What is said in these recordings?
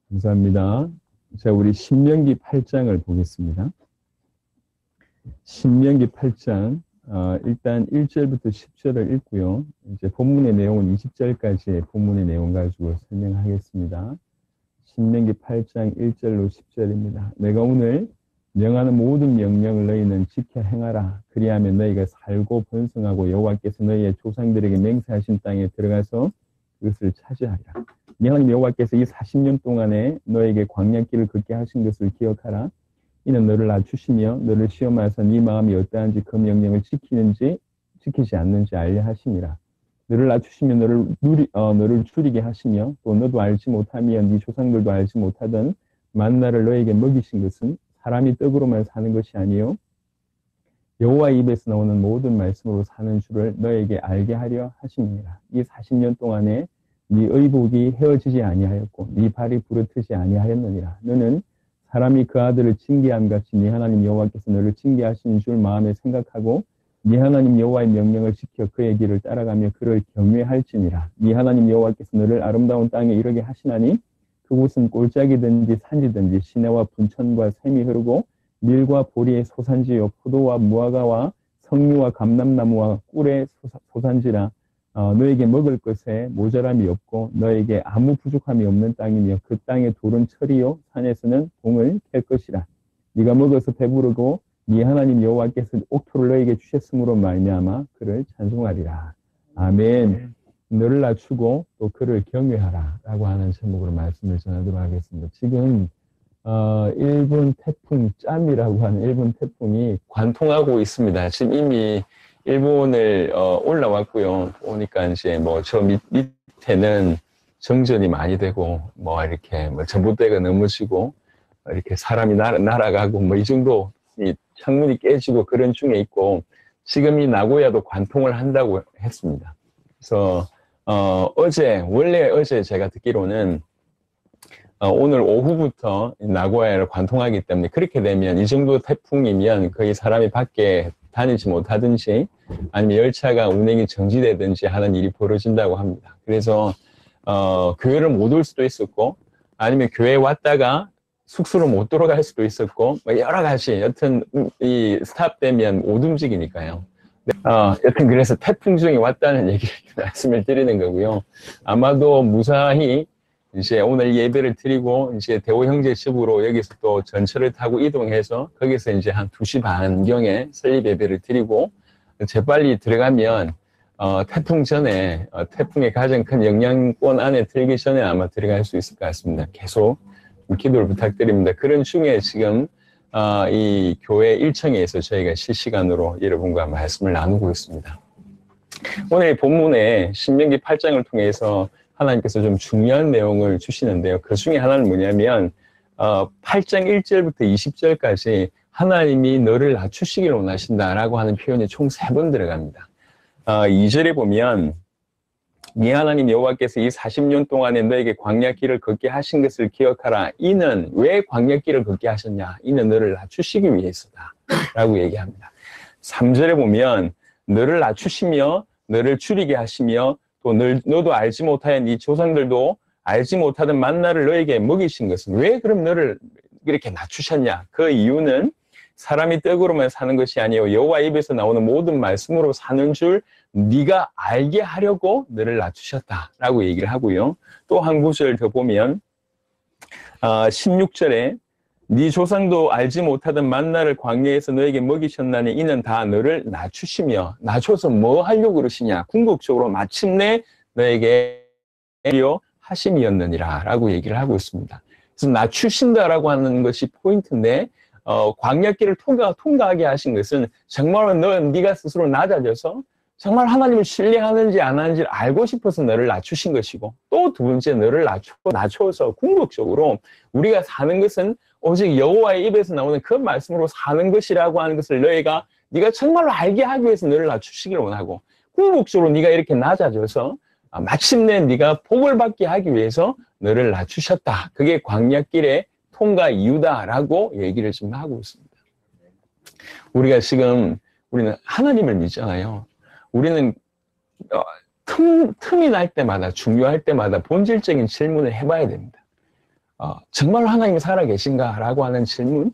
감사합니다. 자, 우리 신명기 8장을 보겠습니다. 신명기 8장, 일단 1절부터 10절을 읽고요. 이제 본문의 내용은 20절까지의 본문의 내용 가지고 설명하겠습니다. 신명기 8장 1절로 10절입니다. 내가 오늘 명하는 모든 명령을 너희는 지켜 행하라. 그리하면 너희가 살고 번성하고 여호와께서 너희의 조상들에게 맹세하신 땅에 들어가서 그것을 차지하리라. 네 하나님 여호와께서 이 40년 동안에 너에게 광야길을 걷게 하신 것을 기억하라. 이는 너를 낮추시며 너를 시험하사 네 마음이 어떠한지 그 명령을 지키지 않는지 알려 하심이라. 너를 낮추시며 너를 줄이게 하시며 또 너도 알지 못하며 네 조상들도 알지 못하던 만나를 너에게 먹이신 것은 사람이 떡으로만 사는 것이 아니요 여호와의 입에서 나오는 모든 말씀으로 사는 줄을 너에게 알게 하려 하심이라. 이 40년 동안에 네 의복이 헤어지지 아니하였고 네 발이 부르트지 아니하였느니라. 너는 사람이 그 아들을 징계함 같이 네 하나님 여호와께서 너를 징계하시는 줄 마음에 생각하고 네 하나님 여호와의 명령을 지켜 그의 길을 따라가며 그를 경외할지니라. 네 하나님 여호와께서 너를 아름다운 땅에 이르게 하시나니 그곳은 골짜기든지 산지든지 시내와 분천과 샘이 흐르고 밀과 보리의 소산지요 포도와 무화과와 석류와 감람나무와 꿀의 소산지라. 너에게 먹을 것에 모자람이 없고 너에게 아무 부족함이 없는 땅이며 그 땅의 돌은 철이요 산에서는 동을 캘 것이라. 네가 먹어서 배부르고 네 하나님 여호와께서 옥토를 너에게 주셨으므로 말미암아 그를 찬송하리라. 아멘. 너를 낮추고 또 그를 경외하라 라고 하는 제목으로 말씀을 전하도록 하겠습니다. 지금 일본 태풍 짬이라고 하는 일본 태풍이 관통하고 있습니다. 지금 이미 일본을 올라왔고요. 보니까 이제 뭐 저 밑에는 정전이 많이 되고 뭐 이렇게 뭐 전봇대가 넘어지고 이렇게 사람이 날아가고 뭐 이 정도 이 창문이 깨지고 그런 중에 있고 지금 이 나고야도 관통을 한다고 했습니다. 그래서 원래 어제 제가 듣기로는 오늘 오후부터 나고야를 관통하기 때문에 그렇게 되면 이 정도 태풍이면 거의 사람이 밖에 다니지 못하든지 아니면 열차가 운행이 정지되든지 하는 일이 벌어진다고 합니다. 그래서 교회를 못 올 수도 있었고 아니면 교회에 왔다가 숙소로 못 돌아갈 수도 있었고 여러 가지 여튼 이 스탑되면 못 움직이니까요. 여튼 그래서 태풍 중에 왔다는 얘기를 말씀을 드리는 거고요. 아마도 무사히 이제 오늘 예배를 드리고 이제 대호 형제 집으로 여기서 또 전철을 타고 이동해서 거기서 이제 한 2시 반경에 설립 예배를 드리고 재빨리 들어가면 태풍 전에 태풍의 가장 큰 영향권 안에 들기 전에 아마 들어갈 수 있을 것 같습니다. 계속 기도를 부탁드립니다. 그런 중에 지금 이 교회 1층에서 저희가 실시간으로 여러분과 말씀을 나누고 있습니다. 오늘 본문에 신명기 8장을 통해서 하나님께서 좀 중요한 내용을 주시는데요. 그 중에 하나는 뭐냐면 8장 1절부터 20절까지 하나님이 너를 낮추시길 원하신다라고 하는 표현이 총 3번 들어갑니다. 2절에 보면 네 하나님 여호와께서 이 40년 동안에 너에게 광야길을 걷게 하신 것을 기억하라. 이는 왜 광야길을 걷게 하셨냐? 이는 너를 낮추시기 위해서다 라고 얘기합니다. 3절에 보면 너를 낮추시며 너를 줄이게 하시며 또 너도 알지 못하여 네 조상들도 알지 못하던 만나를 너에게 먹이신 것은 왜 그럼 너를 이렇게 낮추셨냐? 그 이유는 사람이 떡으로만 사는 것이 아니요 여호와 입에서 나오는 모든 말씀으로 사는 줄 네가 알게 하려고 너를 낮추셨다라고 얘기를 하고요. 또 한 구절 더 보면 16절에 네 조상도 알지 못하던 만나를 광야에서 너에게 먹이셨나니 이는 다 너를 낮추시며 낮춰서 뭐 하려고 그러시냐 궁극적으로 마침내 너에게 하심이었느니라 라고 얘기를 하고 있습니다. 그래서 낮추신다라고 하는 것이 포인트인데 광야길을 통과하게 하신 것은 정말로 네가 스스로 낮아져서 정말 하나님을 신뢰하는지 안 하는지를 알고 싶어서 너를 낮추신 것이고 또 두 번째 너를 낮춰서 궁극적으로 우리가 사는 것은 오직 여호와의 입에서 나오는 그 말씀으로 사는 것이라고 하는 것을 네가 정말로 알게 하기 위해서 너를 낮추시길 원하고 궁극적으로 네가 이렇게 낮아져서 마침내 네가 복을 받게 하기 위해서 너를 낮추셨다. 그게 광야길의 통과 이유다라고 얘기를 지금 하고 있습니다. 우리는 하나님을 믿잖아요. 우리는 틈이 날 때마다 중요할 때마다 본질적인 질문을 해봐야 됩니다. 정말 하나님이 살아계신가? 라고 하는 질문.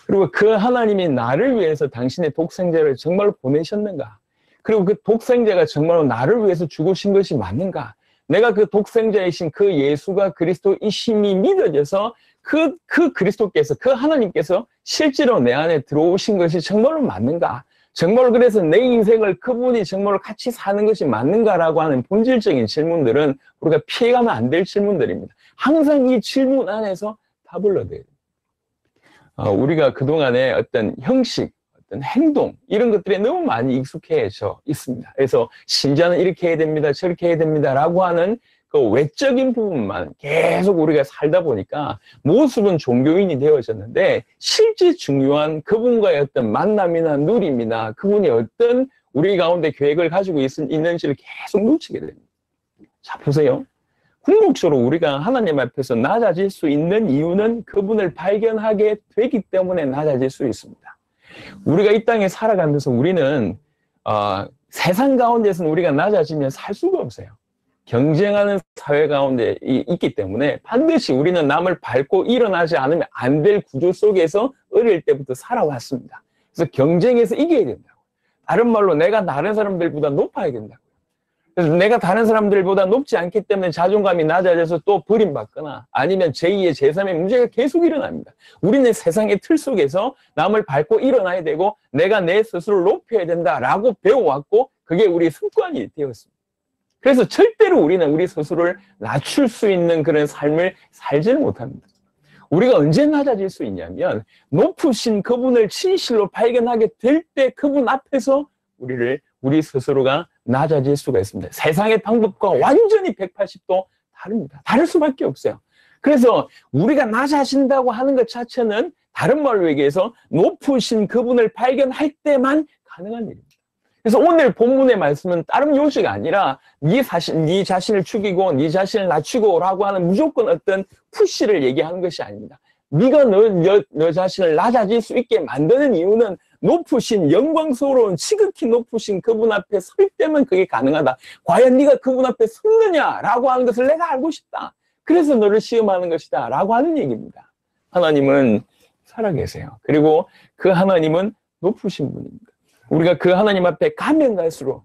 그리고 그 하나님이 나를 위해서 당신의 독생자를 정말로 보내셨는가? 그리고 그 독생자가 정말로 나를 위해서 죽으신 것이 맞는가? 내가 그 독생자이신 그 예수가 그리스도이심이 믿어져서 그 그리스도께서, 그 하나님께서 실제로 내 안에 들어오신 것이 정말로 맞는가? 정말로 그래서 내 인생을 그분이 정말로 같이 사는 것이 맞는가라고 하는 본질적인 질문들은 우리가 피해가면 안 될 질문들입니다. 항상 이 질문 안에서 답을 얻어야 돼요. 우리가 그동안에 어떤 형식, 어떤 행동, 이런 것들에 너무 많이 익숙해져 있습니다. 그래서 신자는 이렇게 해야 됩니다, 저렇게 해야 됩니다 라고 하는 그 외적인 부분만 계속 우리가 살다 보니까 모습은 종교인이 되어졌는데 실제 중요한 그분과의 어떤 만남이나 누림이나 그분이 어떤 우리 가운데 계획을 가지고 있는지를 계속 놓치게 됩니다. 자, 보세요. 궁극적으로 우리가 하나님 앞에서 낮아질 수 있는 이유는 그분을 발견하게 되기 때문에 낮아질 수 있습니다. 우리가 이 땅에 살아가면서 우리는 세상 가운데서는 우리가 낮아지면 살 수가 없어요. 경쟁하는 사회 가운데 있기 때문에 반드시 우리는 남을 밟고 일어나지 않으면 안 될 구조 속에서 어릴 때부터 살아왔습니다. 그래서 경쟁에서 이겨야 된다고. 다른 말로 내가 다른 사람들보다 높아야 된다고. 그래서 내가 다른 사람들보다 높지 않기 때문에 자존감이 낮아져서 또 버림받거나 아니면 제2의 제3의 문제가 계속 일어납니다. 우리는 세상의 틀 속에서 남을 밟고 일어나야 되고 내가 내 스스로를 높여야 된다라고 배워왔고 그게 우리 습관이 되었습니다. 그래서 절대로 우리는 우리 스스로를 낮출 수 있는 그런 삶을 살지는 못합니다. 우리가 언제 낮아질 수 있냐면 높으신 그분을 진실로 발견하게 될 때 그분 앞에서 우리 스스로가 낮아질 수가 있습니다. 세상의 방법과 완전히 180도 다릅니다. 다를 수밖에 없어요. 그래서 우리가 낮아진다고 하는 것 자체는 다른 말로 얘기해서 높으신 그분을 발견할 때만 가능한 일입니다. 그래서 오늘 본문의 말씀은 다른 요지가 아니라 네 자신을 죽이고 네 자신을 낮추고 라고 하는 무조건 어떤 푸시를 얘기하는 것이 아닙니다. 네가 너 자신을 낮아질 수 있게 만드는 이유는 높으신 영광스러운 지극히 높으신 그분 앞에 설 때만 그게 가능하다. 과연 네가 그분 앞에 섰느냐라고 하는 것을 내가 알고 싶다. 그래서 너를 시험하는 것이다 라고 하는 얘기입니다. 하나님은 살아계세요. 그리고 그 하나님은 높으신 분입니다. 우리가 그 하나님 앞에 가면 갈수록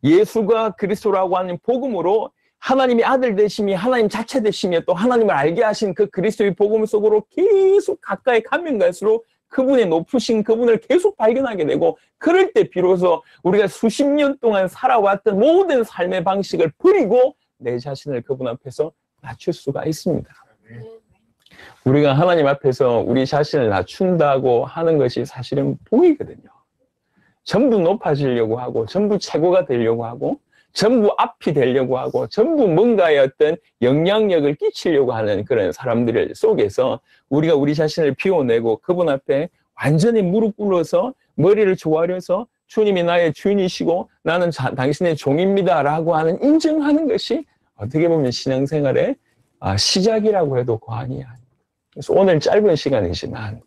예수가 그리스도라고 하는 복음으로 하나님의 아들 되심이 하나님 자체 되시며 또 하나님을 알게 하신 그 그리스도의 복음 속으로 계속 가까이 가면 갈수록 그분의 높으신 그분을 계속 발견하게 되고 그럴 때 비로소 우리가 수십 년 동안 살아왔던 모든 삶의 방식을 버리고 내 자신을 그분 앞에서 낮출 수가 있습니다. 우리가 하나님 앞에서 우리 자신을 낮춘다고 하는 것이 사실은 복이거든요. 전부 높아지려고 하고 전부 최고가 되려고 하고 전부 앞이 되려고 하고 전부 뭔가의 어떤 영향력을 끼치려고 하는 그런 사람들 속에서 우리가 우리 자신을 비워내고 그분 앞에 완전히 무릎 꿇어서 머리를 조아려서 주님이 나의 주인이시고 나는 당신의 종입니다 라고 하는 인정하는 것이 어떻게 보면 신앙생활의 시작이라고 해도 과언이 아닙니다. 그래서 오늘 짧은 시간이지만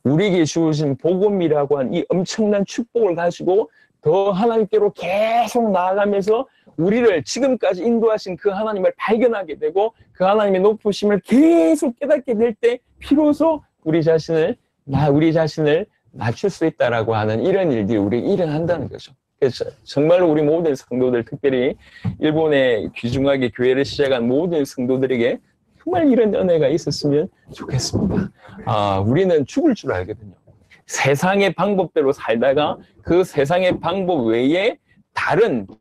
우리에게 주어진 복음이라고 한 이 엄청난 축복을 가지고 더 하나님께로 계속 나아가면서 우리를 지금까지 인도하신 그 하나님을 발견하게 되고 그 하나님의 높으심을 계속 깨닫게 될 때 비로소 우리 자신을 낮출 수 있다라고 하는 이런 일들이 우리 일어난다는 거죠. 그래서 정말로 우리 모든 성도들, 특별히 일본에 귀중하게 교회를 시작한 모든 성도들에게 정말 이런 은혜가 있었으면 좋겠습니다. 우리는 죽을 줄 알거든요. 세상의 방법대로 살다가 그 세상의 방법 외에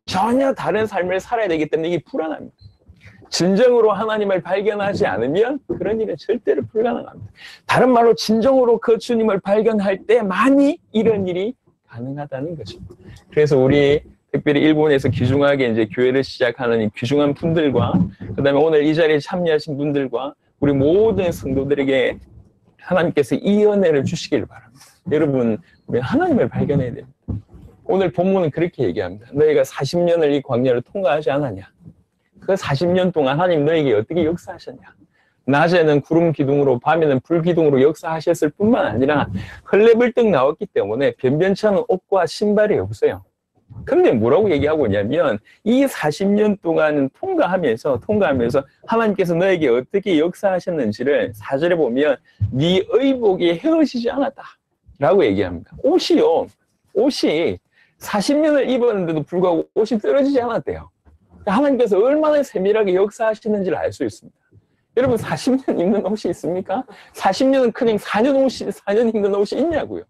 전혀 다른 삶을 살아야 되기 때문에 이게 불안합니다. 진정으로 하나님을 발견하지 않으면 그런 일은 절대로 불가능합니다. 다른 말로 진정으로 그 주님을 발견할 때만이 이런 일이 가능하다는 거죠. 그래서 우리 특별히 일본에서 귀중하게 이제 교회를 시작하는 이 귀중한 분들과 그다음에 오늘 이 자리에 참여하신 분들과 우리 모든 성도들에게 하나님께서 이 은혜를 주시길 바랍니다. 여러분, 우리 하나님을 발견해야 됩니다. 오늘 본문은 그렇게 얘기합니다. 너희가 40년을 이 광야를 통과하지 않았냐? 그 40년 동안 하나님 너희에게 어떻게 역사하셨냐? 낮에는 구름 기둥으로 밤에는 불 기둥으로 역사하셨을 뿐만 아니라 헐레벌떡 나왔기 때문에 변변치 않은 옷과 신발이 없어요. 근데 뭐라고 얘기하고 있냐면 이 40년 동안 통과하면서 하나님께서 너에게 어떻게 역사하셨는지를 4절에 보면 네 의복이 헤어지지 않았다 라고 얘기합니다. 옷이 40년을 입었는데도 불구하고 옷이 떨어지지 않았대요. 하나님께서 얼마나 세밀하게 역사하시는지를 알 수 있습니다. 여러분 40년 입는 옷이 있습니까? 40년은 그냥 4년 입는 옷이 있냐고요.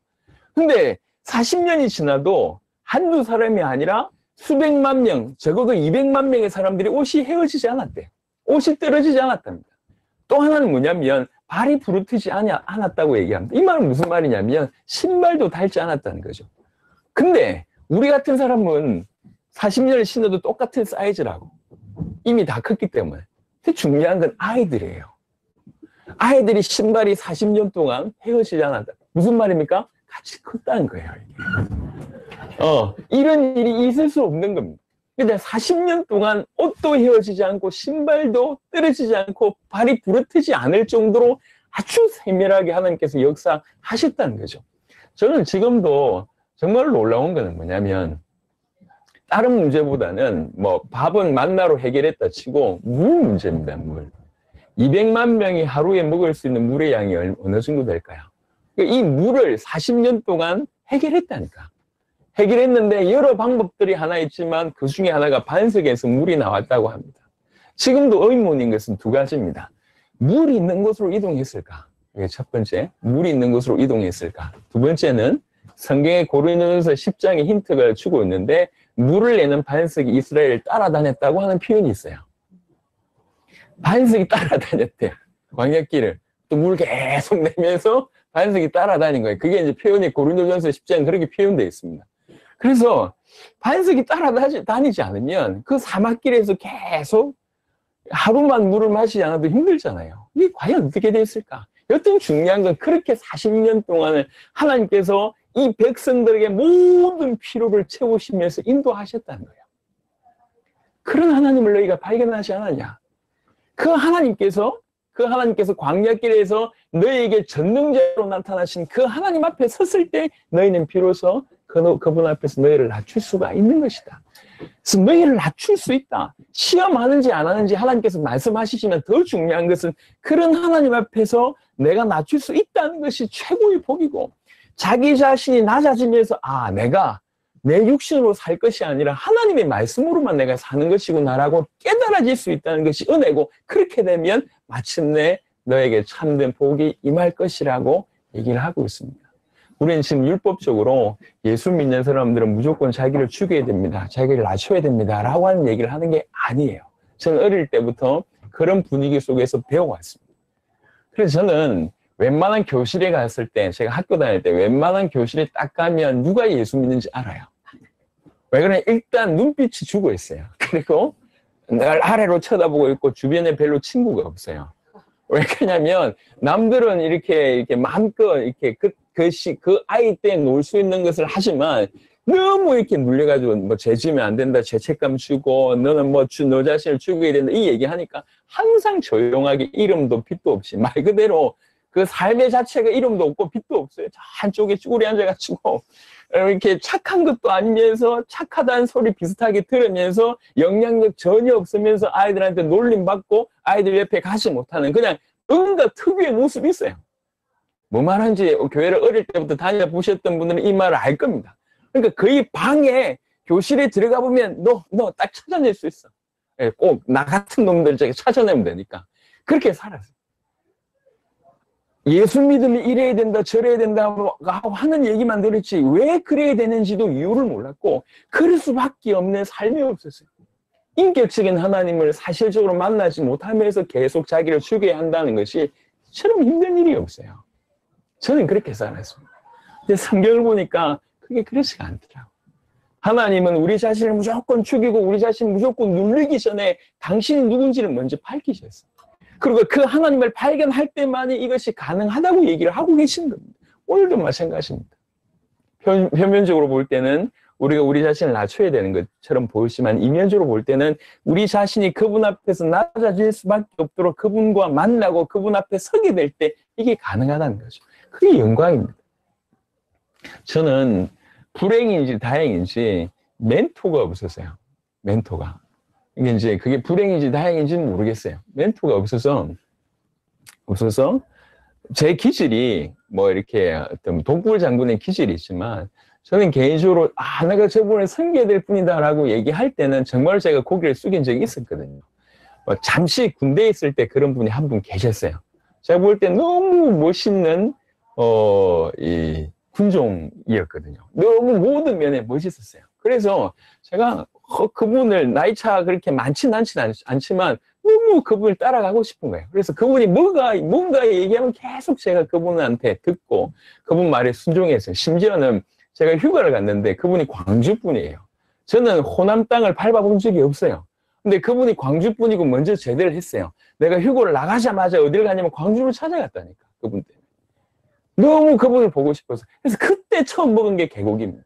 근데 40년이 지나도 한두 사람이 아니라 수백만 명, 적어도 200만 명의 사람들이 옷이 헤어지지 않았대요. 옷이 떨어지지 않았답니다. 또 하나는 뭐냐면 발이 부르트지 않았다고 얘기합니다. 이 말은 무슨 말이냐면 신발도 닳지 않았다는 거죠. 근데 우리 같은 사람은 40년을 신어도 똑같은 사이즈라고. 이미 다 컸기 때문에. 근데 중요한 건 아이들이에요. 아이들이 신발이 40년 동안 헤어지지 않았다. 무슨 말입니까? 같이 컸다는 거예요. 이런 일이 있을 수 없는 겁니다. 근데 40년 동안 옷도 헤어지지 않고 신발도 떨어지지 않고 발이 부러뜨지 않을 정도로 아주 세밀하게 하나님께서 역사하셨다는 거죠. 저는 지금도 정말 놀라운 거는 뭐냐면 다른 문제보다는 뭐 밥은 만나로 해결했다 치고 물 문제입니다. 물. 200만 명이 하루에 먹을 수 있는 물의 양이 어느 정도 될까요? 이 물을 40년 동안 해결했다니까. 해결했는데 여러 방법들이 하나 있지만 그 중에 하나가 반석에서 물이 나왔다고 합니다. 지금도 의문인 것은 두 가지입니다. 물이 있는 곳으로 이동했을까? 이게 첫 번째, 물이 있는 곳으로 이동했을까? 두 번째는 성경의 고린도전서 10장의 힌트가 주고 있는데 물을 내는 반석이 이스라엘을 따라다녔다고 하는 표현이 있어요. 반석이 따라다녔대요. 광야길을. 또 물 계속 내면서 반석이 따라다닌 거예요. 그게 이제 표현이 고린도전서 10장 그렇게 표현되어 있습니다. 그래서 반석이 따라다니지 않으면 그 사막길에서 계속 하루만 물을 마시지 않아도 힘들잖아요. 이게 과연 어떻게 됐을까? 여튼 중요한 건 그렇게 40년 동안을 하나님께서 이 백성들에게 모든 필요를 채우시면서 인도하셨다는 거예요. 그런 하나님을 너희가 발견하지 않았냐? 그 하나님께서 광야길에서 너희에게 전능자로 나타나신 그 하나님 앞에 섰을 때 너희는 비로소 그분 앞에서 너희를 낮출 수가 있는 것이다. 그래서 너희를 낮출 수 있다. 시험하는지 안 하는지 하나님께서 말씀하시지만 더 중요한 것은 그런 하나님 앞에서 내가 낮출 수 있다는 것이 최고의 복이고 자기 자신이 낮아지면서 내가 내 육신으로 살 것이 아니라 하나님의 말씀으로만 내가 사는 것이구나라고 깨달아질 수 있다는 것이 은혜고 그렇게 되면 마침내 너에게 참된 복이 임할 것이라고 얘기를 하고 있습니다. 우리는 지금 율법적으로 예수 믿는 사람들은 무조건 자기를 죽여야 됩니다. 자기를 낮춰야 됩니다. 라고 하는 얘기를 하는 게 아니에요. 저는 어릴 때부터 그런 분위기 속에서 배워왔습니다. 그래서 저는 웬만한 교실에 갔을 때, 제가 학교 다닐 때 웬만한 교실에 딱 가면 누가 예수 믿는지 알아요. 왜 그러냐? 일단 눈빛이 죽어 있어요. 그리고 늘 아래로 쳐다보고 있고 주변에 별로 친구가 없어요. 왜 그러냐면 남들은 이렇게 마음껏 이렇게 그 아이 때 놀 수 있는 것을 하지만 너무 이렇게 물려가지고 뭐 죄지면 안 된다, 죄책감 주고 너는 뭐 너 자신을 죽여야 된다 이 얘기하니까 항상 조용하게 이름도 빛도 없이 말 그대로 그 삶의 자체가 이름도 없고 빛도 없어요. 한쪽에 쭈그리 앉아가지고 이렇게 착한 것도 아니면서 착하다는 소리 비슷하게 들으면서 영향력 전혀 없으면서 아이들한테 놀림받고 아이들 옆에 가지 못하는 그냥 뭔가 특유의 모습이 있어요. 뭐 말하는지 교회를 어릴 때부터 다녀보셨던 분들은 이 말을 알 겁니다. 그러니까 거의 방에 교실에 들어가 보면 너 딱 찾아낼 수 있어. 꼭 나 같은 놈들 저기 찾아내면 되니까. 그렇게 살았어요. 예수 믿음이 이래야 된다 저래야 된다 하는 얘기만 들었지 왜 그래야 되는지도 이유를 몰랐고 그럴 수밖에 없는 삶이 없었어요. 인격적인 하나님을 사실적으로 만나지 못하면서 계속 자기를 죽여야 한다는 것이 처럼 힘든 일이 없어요. 저는 그렇게 살았습니다. 근데 성경을 보니까 그게 그렇지가 않더라고요. 하나님은 우리 자신을 무조건 죽이고 우리 자신을 무조건 누르기 전에 당신이 누군지를 먼저 밝히셨어요. 그리고 그 하나님을 발견할 때만이 이것이 가능하다고 얘기를 하고 계신 겁니다. 오늘도 마찬가지입니다. 표면적으로 볼 때는 우리가 우리 자신을 낮춰야 되는 것처럼 보이지만 이면적으로 볼 때는 우리 자신이 그분 앞에서 낮아질 수밖에 없도록 그분과 만나고 그분 앞에 서게 될 때 이게 가능하다는 거죠. 그게 영광입니다. 저는 불행인지 다행인지 멘토가 없었어요. 멘토가. 이게 이제 그게 불행인지 다행인지는 모르겠어요. 멘토가 없어서 제 기질이 뭐 이렇게 어떤 독불 장군의 기질이 있지만 저는 개인적으로 내가 저분을 섬겨야 될 뿐이다라고 얘기할 때는 정말 제가 고개를 숙인 적이 있었거든요. 잠시 군대에 있을 때 그런 분이 한 분 계셨어요. 제가 볼 때 너무 멋있는 이 군종이었거든요. 너무 모든 면에 멋있었어요. 그래서 제가 그분을 나이차 그렇게 많지는 않지만 너무 그분을 따라가고 싶은 거예요. 그래서 그분이 뭔가 얘기하면 계속 제가 그분한테 듣고 그분 말에 순종했어요. 심지어는 제가 휴가를 갔는데 그분이 광주 분이에요. 저는 호남 땅을 밟아본 적이 없어요. 근데 그분이 광주 분이고 먼저 제대를 했어요. 내가 휴가를 나가자마자 어딜 가냐면 광주를 찾아갔다니까. 그분 때문에. 너무 그분을 보고 싶어서. 그래서 그때 처음 먹은 게 개고기입니다.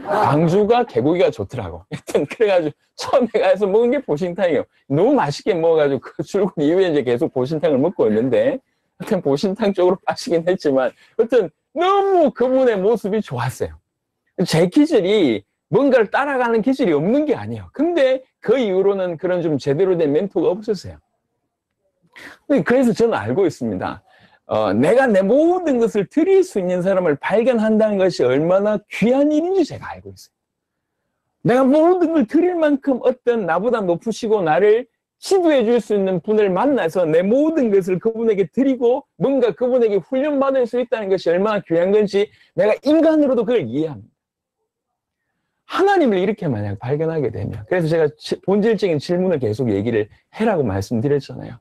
광주가 개고기가 좋더라고. 하여튼 그래가지고 처음에 가서 먹은 게 보신탕이에요. 너무 맛있게 먹어가지고 그 출근 이후에 이제 계속 보신탕을 먹고 있는데 하여튼 보신탕 쪽으로 빠지긴 했지만 하여튼 너무 그분의 모습이 좋았어요. 제 기질이 뭔가를 따라가는 기질이 없는 게 아니에요. 근데 그 이후로는 그런 좀 제대로 된 멘토가 없었어요. 그래서 저는 알고 있습니다. 내가 내 모든 것을 드릴 수 있는 사람을 발견한다는 것이 얼마나 귀한 일인지 제가 알고 있어요. 내가 모든 걸 드릴 만큼 어떤 나보다 높으시고 나를 지도해 줄 수 있는 분을 만나서 내 모든 것을 그분에게 드리고 뭔가 그분에게 훈련받을 수 있다는 것이 얼마나 귀한 건지 내가 인간으로도 그걸 이해합니다. 하나님을 이렇게 만약 발견하게 되면, 그래서 제가 본질적인 질문을 계속 얘기를 해라고 말씀드렸잖아요.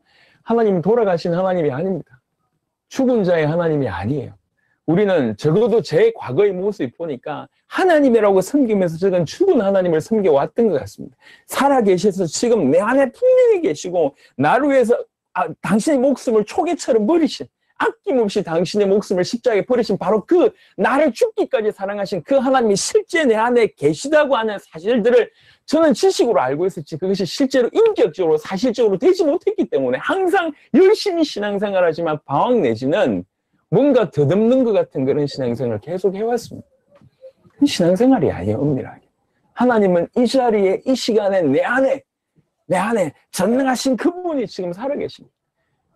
하나님은 돌아가신 하나님이 아닙니다. 죽은 자의 하나님이 아니에요. 우리는 적어도 제 과거의 모습을 보니까 하나님이라고 섬기면서 저는 죽은 하나님을 섬겨왔던 것 같습니다. 살아계셔서 지금 내 안에 분명히 계시고 나를 위해서 당신의 목숨을 초계처럼 버리신, 아낌없이 당신의 목숨을 십자가에 버리신 바로 그 나를 죽기까지 사랑하신 그 하나님이 실제 내 안에 계시다고 하는 사실들을 저는 지식으로 알고 있었지 그것이 실제로 인격적으로 사실적으로 되지 못했기 때문에 항상 열심히 신앙생활 하지만 방황 내지는 뭔가 덧없는 것 같은 그런 신앙생활을 계속 해왔습니다. 신앙생활이 아니에요. 엄밀하게. 하나님은 이 자리에 이 시간에 내 안에 전능하신 그분이 지금 살아계십니다.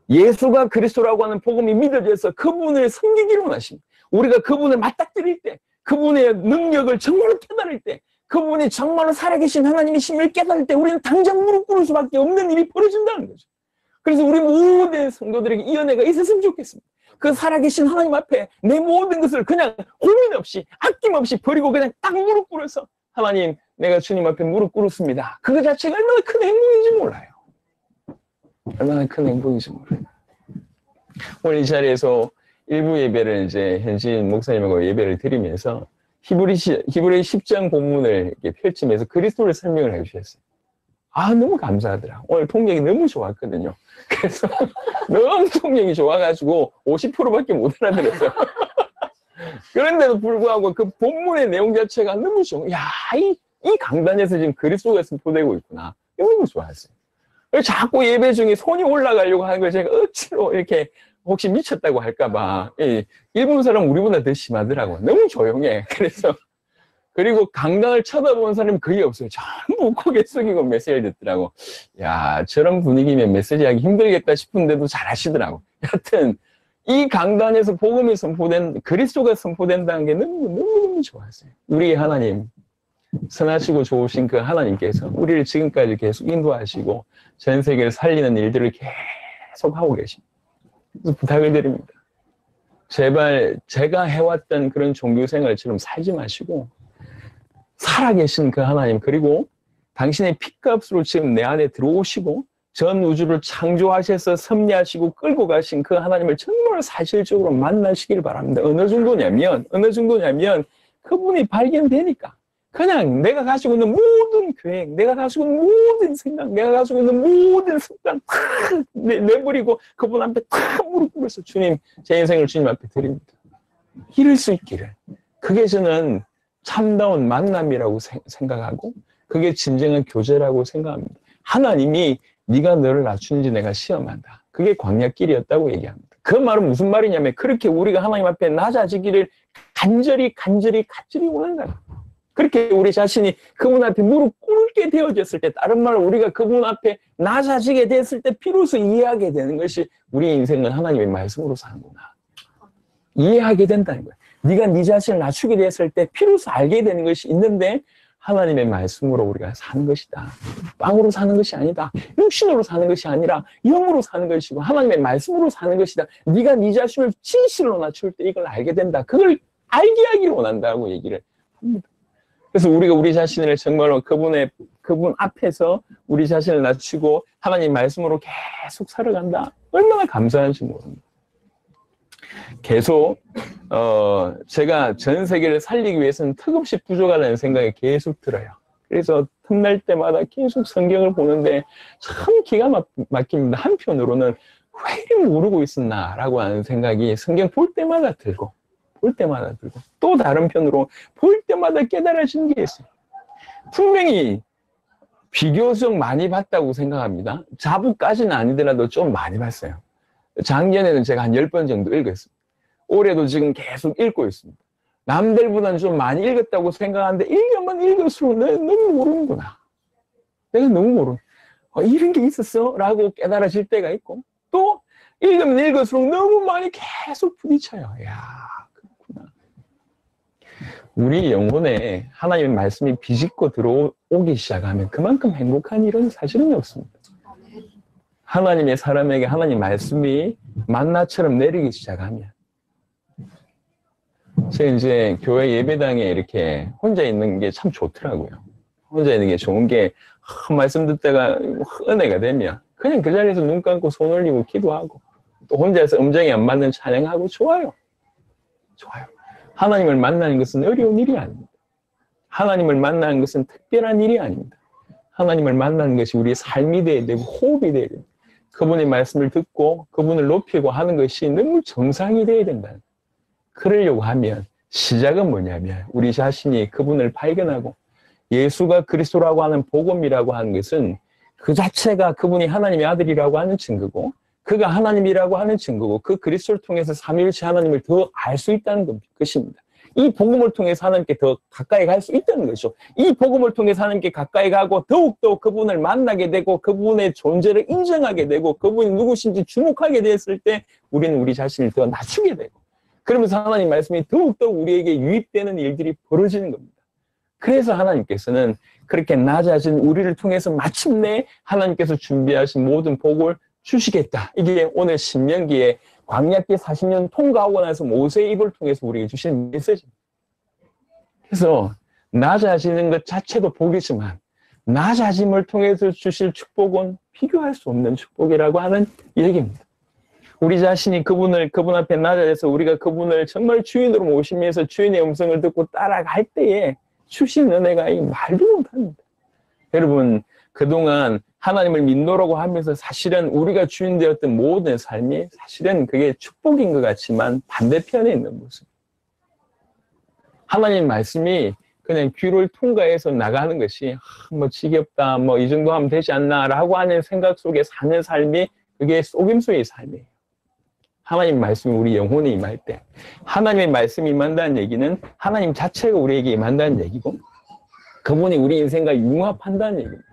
예수가 그리스도라고 하는 복음이 믿어져서 그분을 섬기기로 원하십니다. 우리가 그분을 맞닥뜨릴 때, 그분의 능력을 정말로 깨달을 때, 그분이 정말로 살아계신 하나님이심을 깨달을 때 우리는 당장 무릎 꿇을 수밖에 없는 일이 벌어진다는 거죠. 그래서 우리 모든 성도들에게 이 은혜가 있었으면 좋겠습니다. 그 살아계신 하나님 앞에 내 모든 것을 그냥 고민 없이 아낌없이 버리고 그냥 딱 무릎 꿇어서 하나님, 내가 주님 앞에 무릎 꿇었습니다. 그거 자체가 얼마나 큰 행복인지 몰라요. 얼마나 큰 행복인지 몰라요. 오늘 이 자리에서 일부 예배를 이제 현진 목사님하고 예배를 드리면서 히브리 10장 본문을 이렇게 펼치면서 그리스도를 설명을 해주셨어요. 너무 감사하더라. 오늘 통역이 너무 좋았거든요. 그래서 너무 통역이 좋아가지고 50%밖에 못 알아들었어요. 그런데도 불구하고 그 본문의 내용 자체가 너무 좋아. 이 강단에서 지금 그리스도가 선포되고 있구나. 너무 좋았어요. 자꾸 예배 중에 손이 올라가려고 하는 걸 제가 억지로 이렇게 혹시 미쳤다고 할까봐. 일본 사람 우리보다 더 심하더라고. 너무 조용해. 그리고 강단을 쳐다보는 사람이 거의 없어요. 전부 고개 숙이고 메시지를 듣더라고. 저런 분위기면 메시지하기 힘들겠다 싶은데도 잘 하시더라고. 여하튼 이 강단에서 복음이 그리스도가 선포된다는 게 너무너무 좋았어요. 우리의 하나님, 선하시고 좋으신 그 하나님께서 우리를 지금까지 계속 인도하시고 전 세계를 살리는 일들을 계속 하고 계십니다. 그래서 부탁을 드립니다. 제발 제가 해왔던 그런 종교생활처럼 살지 마시고 살아계신 그 하나님, 그리고 당신의 피값으로 지금 내 안에 들어오시고 전 우주를 창조하셔서 섭리하시고 끌고 가신 그 하나님을 정말 사실적으로 만나시길 바랍니다. 어느 정도냐면 그분이 발견되니까 그냥 내가 가지고 있는 모든 계획, 내가 가지고 있는 모든 생각, 내가 가지고 있는 모든 습관 다 내버리고 그분 앞에 다 무릎 꿇어서 주님, 제 인생을 주님 앞에 드립니다. 이룰 수 있기를. 그게 저는 참다운 만남이라고 생각하고 그게 진정한 교제라고 생각합니다. 하나님이 네가 너를 낮추는지 내가 시험한다. 그게 광야길이었다고 얘기합니다. 그 말은 무슨 말이냐면 그렇게 우리가 하나님 앞에 낮아지기를 간절히 원한다. 그렇게 우리 자신이 그분 앞에 무릎 꿇게 되어졌을 때, 다른 말로 우리가 그분 앞에 낮아지게 됐을 때 비로소 이해하게 되는 것이 우리 인생은 하나님의 말씀으로 사는구나. 이해하게 된다는 거야. 네가 네 자신을 낮추게 됐을 때 비로소 알게 되는 것이 있는데 하나님의 말씀으로 우리가 사는 것이다. 빵으로 사는 것이 아니다. 육신으로 사는 것이 아니라 영으로 사는 것이고 하나님의 말씀으로 사는 것이다. 네가 네 자신을 진실로 낮출 때 이걸 알게 된다. 그걸 알게 하기를 원한다고 얘기를 합니다. 그래서 우리가 우리 자신을 정말로 그분 앞에서 우리 자신을 낮추고 하나님 말씀으로 계속 살아간다. 얼마나 감사한지 모릅니다. 계속 제가 전 세계를 살리기 위해서는 턱없이 부족하다는 생각이 계속 들어요. 그래서 틈날 때마다 계속 성경을 보는데 참 기가 막힙니다. 한편으로는 왜 이렇게 모르고 있었나라고 하는 생각이 성경 볼 때마다 들고 또 다른 편으로 볼 때마다 깨달아지는 게 있어요. 분명히 비교적 많이 봤다고 생각합니다. 자부까지는 아니더라도 좀 많이 봤어요. 작년에는 제가 한 10번 정도 읽었습니다. 올해도 지금 계속 읽고 있습니다. 남들보다는 좀 많이 읽었다고 생각하는데 읽으면 읽을수록 내가 너무 모르는구나. 내가 너무 모르는 이런 게 있었어? 라고 깨달아질 때가 있고 또 읽으면 읽을수록 너무 많이 계속 부딪혀요. 야, 그렇구나. 우리 영혼에 하나님의 말씀이 비집고 들어오기 시작하면 그만큼 행복한 일은 사실은 없습니다. 하나님의 사람에게 하나님 말씀이 만나처럼 내리기 시작하면 제가 이제 교회 예배당에 이렇게 혼자 있는 게 참 좋더라고요. 혼자 있는 게 좋은 게 말씀 듣다가 은혜가 되면 그냥 그 자리에서 눈 감고 손 올리고 기도하고 또 혼자서 음정이 안 맞는 찬양하고 좋아요. 하나님을 만나는 것은 어려운 일이 아닙니다. 하나님을 만나는 것은 특별한 일이 아닙니다. 하나님을 만나는 것이 우리의 삶이 되어야 되고 호흡이 되어야 됩니다. 그분의 말씀을 듣고 그분을 높이고 하는 것이 너무 정상이 되어야 된다. 그러려고 하면 시작은 뭐냐면 우리 자신이 그분을 발견하고 예수가 그리스도라고 하는 복음이라고 하는 것은 그 자체가 그분이 하나님의 아들이라고 하는 증거고 그가 하나님이라고 하는 증거고 그 그리스도를 통해서 삼위일체 하나님을 더 알 수 있다는 것입니다. 이 복음을 통해서 하나님께 더 가까이 갈 수 있다는 거죠. 이 복음을 통해서 하나님께 가까이 가고 더욱더 그분을 만나게 되고 그분의 존재를 인정하게 되고 그분이 누구신지 주목하게 됐을 때 우리는 우리 자신을 더 낮추게 되고 그러면서 하나님 말씀이 더욱더 우리에게 유입되는 일들이 벌어지는 겁니다. 그래서 하나님께서는 그렇게 낮아진 우리를 통해서 마침내 하나님께서 준비하신 모든 복을 주시겠다. 이게 오늘 신명기에 광야길 40년 통과하고 나서 모세의 입을 통해서 우리에게 주신 메시지입니다. 그래서 낮아지는 것 자체도 복이지만 낮아짐을 통해서 주실 축복은 비교할 수 없는 축복이라고 하는 얘기입니다. 우리 자신이 그분 앞에 낮아져서 우리가 그분을 정말 주인으로 모시면서 주인의 음성을 듣고 따라갈 때에 주신 은혜가 말도 못합니다. 여러분 그동안 하나님을 믿노라고 하면서 사실은 우리가 주인 되었던 모든 삶이 사실은 그게 축복인 것 같지만 반대편에 있는 모습. 하나님 말씀이 그냥 귀를 통과해서 나가는 것이 뭐 지겹다, 뭐 이 정도 하면 되지 않나라고 하는 생각 속에 사는 삶이 그게 속임수의 삶이에요. 하나님 말씀이 우리 영혼에 임할 때 하나님의 말씀이 임한다는 얘기는 하나님 자체가 우리에게 임한다는 얘기고 그분이 우리 인생과 융합한다는 얘기입니다.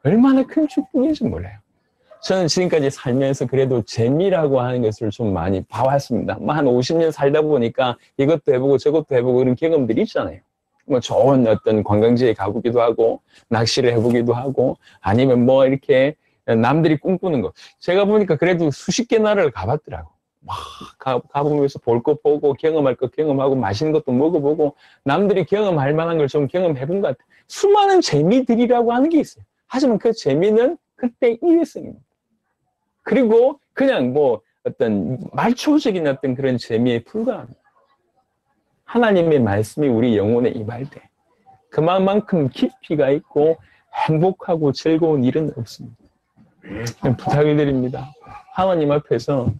얼마나 큰 축복인지 몰라요. 저는 지금까지 살면서 그래도 재미라고 하는 것을 좀 많이 봐왔습니다. 한 50년 살다 보니까 이것도 해보고 저것도 해보고 그런 경험들이 있잖아요. 뭐 좋은 어떤 관광지에 가보기도 하고 낚시를 해보기도 하고 아니면 뭐 이렇게 남들이 꿈꾸는 거. 제가 보니까 그래도 수십 개 나라를 가봤더라고. 막 가보면서 볼 거 보고 경험할 거 경험하고 맛있는 것도 먹어보고 남들이 경험할 만한 걸 좀 경험해본 것 같아요. 수많은 재미들이라고 하는 게 있어요. 하지만 그 재미는 그때 일회성입니다. 그리고 그냥 뭐 어떤 말초적인 어떤 그런 재미에 불과합니다. 하나님의 말씀이 우리 영혼에 임할 때 그만큼 깊이가 있고 행복하고 즐거운 일은 없습니다. 부탁을 드립니다. 하나님 앞에서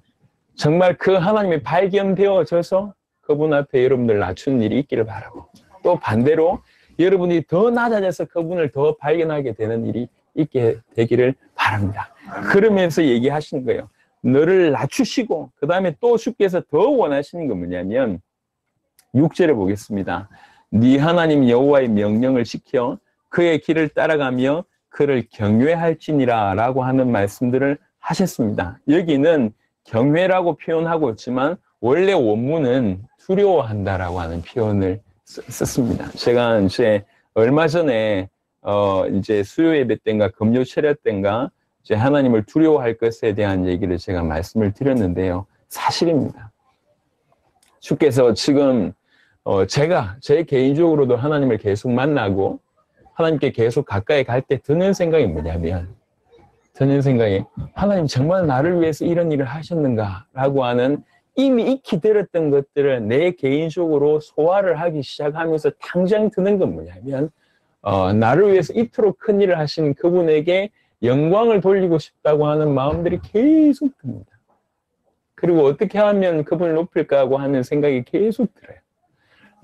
정말 그 하나님이 발견되어져서 그분 앞에 여러분들 낮추는 일이 있기를 바라고 또 반대로 여러분이 더 낮아져서 그분을 더 발견하게 되는 일이 있게 되기를 바랍니다. 그러면서 얘기하시는 거예요. 너를 낮추시고 그 다음에 또 주께서 더 원하시는 건 뭐냐면 6절을 보겠습니다. 네 하나님 여호와의 명령을 지켜 그의 길을 따라가며 그를 경외할지니라 라고 하는 말씀들을 하셨습니다. 여기는 경외라고 표현하고 있지만 원래 원문은 두려워한다라고 하는 표현을 썼습니다. 제가 이제 얼마 전에 이제 수요 예배 때인가 금요 철야 때인가 이제 하나님을 두려워할 것에 대한 얘기를 제가 말씀을 드렸는데요. 사실입니다. 주께서 지금 제가 제 개인적으로도 하나님을 계속 만나고 하나님께 계속 가까이 갈 때 드는 생각이 뭐냐면 하나님 정말 나를 위해서 이런 일을 하셨는가라고 하는 이미 익히 들었던 것들을 내 개인적으로 소화를 하기 시작하면서 당장 드는 건 뭐냐면 나를 위해서 이토록 큰 일을 하신 그분에게 영광을 돌리고 싶다고 하는 마음들이 계속 듭니다. 그리고 어떻게 하면 그분을 높일까 하고 하는 생각이 계속 들어요.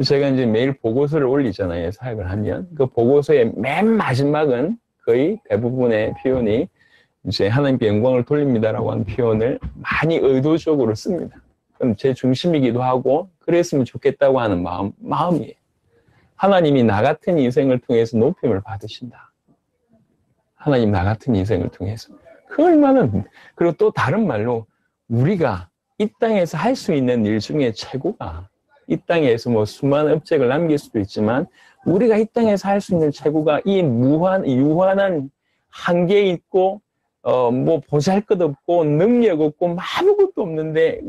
제가 이제 매일 보고서를 올리잖아요. 사역을 하면. 그 보고서의 맨 마지막은 거의 대부분의 표현이 이제 하나님께 영광을 돌립니다라고 하는 표현을 많이 의도적으로 씁니다. 그럼 제 중심이기도 하고 그랬으면 좋겠다고 하는 마음이에요. 하나님이 나 같은 인생을 통해서 높임을 받으신다. 하나님 나 같은 인생을 통해서. 그 얼마나, 그리고 또 다른 말로 우리가 이 땅에서 할 수 있는 일 중에 최고가, 이 땅에서 뭐 수많은 업적을 남길 수도 있지만 우리가 이 땅에서 할 수 있는 최고가 이 유한한 한계 있고 뭐 보잘것없고 능력 없고 아무것도 없는데